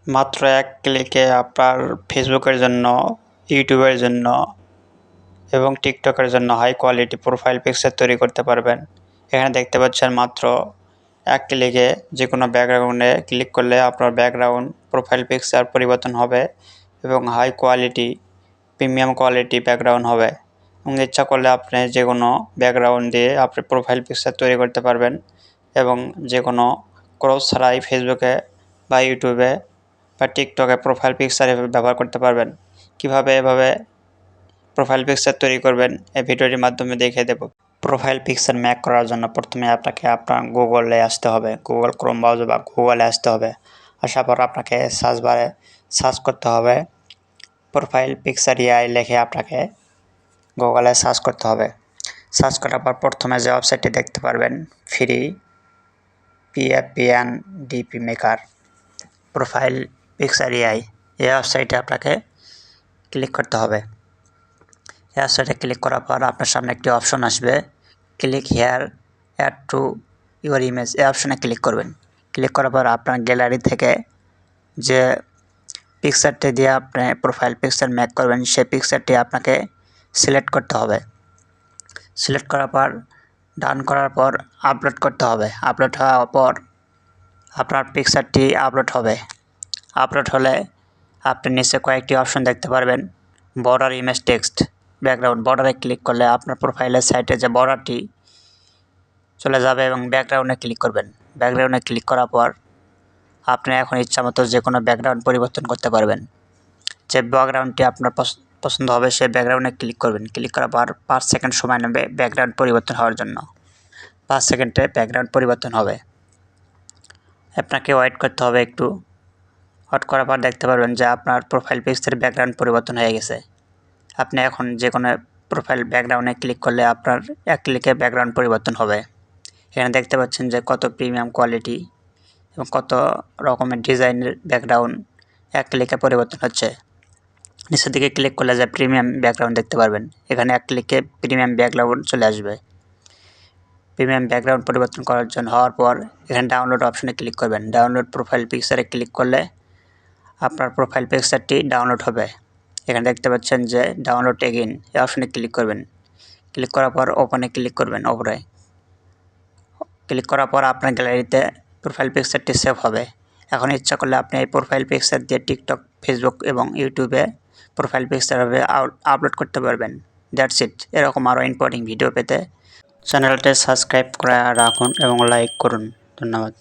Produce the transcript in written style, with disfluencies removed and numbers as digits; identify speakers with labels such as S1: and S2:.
S1: মাত্র এক ক্লিকে আপনার ফেসবুকের জন্য, ইউটিউবের জন্য এবং টিকটকের জন্য হাই কোয়ালিটি প্রোফাইল পিকচার তৈরি করতে পারবেন। এখানে দেখতে পাচ্ছেন মাত্র এক ক্লিকে যে কোনো ব্যাকগ্রাউন্ডে ক্লিক করলে আপনার ব্যাকগ্রাউন্ড প্রোফাইল পিকচার পরিবর্তন হবে এবং high quality premium quality background হবে এবং ইচ্ছা করলে আপনি যে কোনো ব্যাকগ্রাউন্ড দিয়ে আপনি প্রোফাইল পিকচার তৈরি করতে পারবেন এবং যে কোনো ক্রস ছাড়াই ফেসবুকে বা ইউটিউবে বা টিকটকে প্রোফাইল পিকচার ব্যবহার করতে পারবেন। কিভাবে এভাবে প্রোফাইল পিকচার তৈরি করবেন এই ভিডিওটির মাধ্যমে দেখিয়ে দেব। প্রোফাইল পিকচার মেক করার জন্য প্রথমে আপনাকে আপনার গুগলে আসতে হবে, গুগল ক্রোম ব্রাউজার বা গুগলে আসতে হবে। আসার পর আপনাকে সার্চ বারে সার্চ করতে হবে প্রোফাইল পিকচার এআই লিখে আপনাকে গুগলে সার্চ করতে হবে। সার্চ করার পর প্রথমে যে ওয়েবসাইটটি দেখতে পারবেন ফ্রি পিএফপিএনডিপি মেকার প্রোফাইল পিকচার এআই, এই ওয়েবসাইটে আপনাকে ক্লিক করতে হবে। এই ওয়েবসাইটে ক্লিক করার পর আপনার সামনে একটি অপশন আসবে click here add to your image, এই অপশনে ক্লিক করবেন। ক্লিক করার পর আপনার গ্যালারি থেকে যে পিকচারটি দিয়ে আপনি প্রোফাইল পিকচার মেক করবেন সেই পিকচারটি আপনাকে সিলেক্ট করতে হবে। সিলেক্ট করার পর ডান করার পর আপলোড করতে হবে। আপলোড হওয়ার পর আপনার পিকচারটি আপলোড হবে। আপলোড হলে আপনি নিচে কয়েকটি অপশন দেখতে পারবেন বর্ডার, ইমেজ, টেক্সট, ব্যাকগ্রাউন্ড। বর্ডারে ক্লিক করলে আপনার প্রোফাইলের সাইটে যে বর্ডারটি চলে যাবে এবং ব্যাকগ্রাউন্ডে ক্লিক করবেন। ব্যাকগ্রাউন্ডে ক্লিক করার পর আপনি এখন ইচ্ছামতো যে কোনো ব্যাকগ্রাউন্ড পরিবর্তন করতে পারবেন। যে ব্যাকগ্রাউন্ডটি আপনার পছন্দ হবে সেই ব্যাকগ্রাউন্ডে ক্লিক করবেন। ক্লিক করার পর 5 সেকেন্ড সময় নেবে ব্যাকগ্রাউন্ড পরিবর্তন হওয়ার জন্য। 5 সেকেন্ডে ব্যাকগ্রাউন্ড পরিবর্তন হবে। আপনাকে ওয়েট করতে হবে একটু। ওয়েট করার পর দেখতে পারবেন যে আপনার প্রোফাইল পিকচারের ব্যাকগ্রাউন্ড পরিবর্তন হয়ে গেছে। আপনি এখন যে কোনো প্রোফাইল ব্যাকগ্রাউন্ডে ক্লিক করলে আপনার এক ক্লিকে ব্যাকগ্রাউন্ড পরিবর্তন হবে। এখানে দেখতে পাচ্ছেন যে কত প্রিমিয়াম কোয়ালিটি এবং কত রকমের ডিজাইনের ব্যাকগ্রাউন্ড এক ক্লিকে পরিবর্তন হচ্ছে। নিচের দিকে ক্লিক করলে যে প্রিমিয়াম ব্যাকগ্রাউন্ড দেখতে পারবেন, এখানে এক ক্লিকে প্রিমিয়াম ব্যাকগ্রাউন্ড চলে আসবে। প্রিমিয়াম ব্যাকগ্রাউন্ড পরিবর্তন করার জন্য হওয়ার পর এখানে ডাউনলোড অপশনে ক্লিক করবেন। ডাউনলোড প্রোফাইল পিকচারে ক্লিক করলে আপনার প্রোফাইল পিকচারটি ডাউনলোড হবে। এখানে দেখতে পাচ্ছেন যে ডাউনলোড এগেইন, এই অপশনে ক্লিক করবেন। ক্লিক করার পর ওপেনে ক্লিক করবেন। ওপরে ক্লিক করার পর আপনার গ্যালারিতে প্রোফাইল পিকচারটি সেভ হবে। এখন ইচ্ছা করলে আপনি এই প্রোফাইল পিকচার দিয়ে টিকটক, ফেসবুক এবং ইউটিউবে প্রোফাইল পিকচার আপলোড করতে পারবেন। That's it. এরকম আরও ইম্পর্টেন্ট ভিডিও পেতে চ্যানেলটি সাবস্ক্রাইব করে রাখুন এবং লাইক করুন। ধন্যবাদ।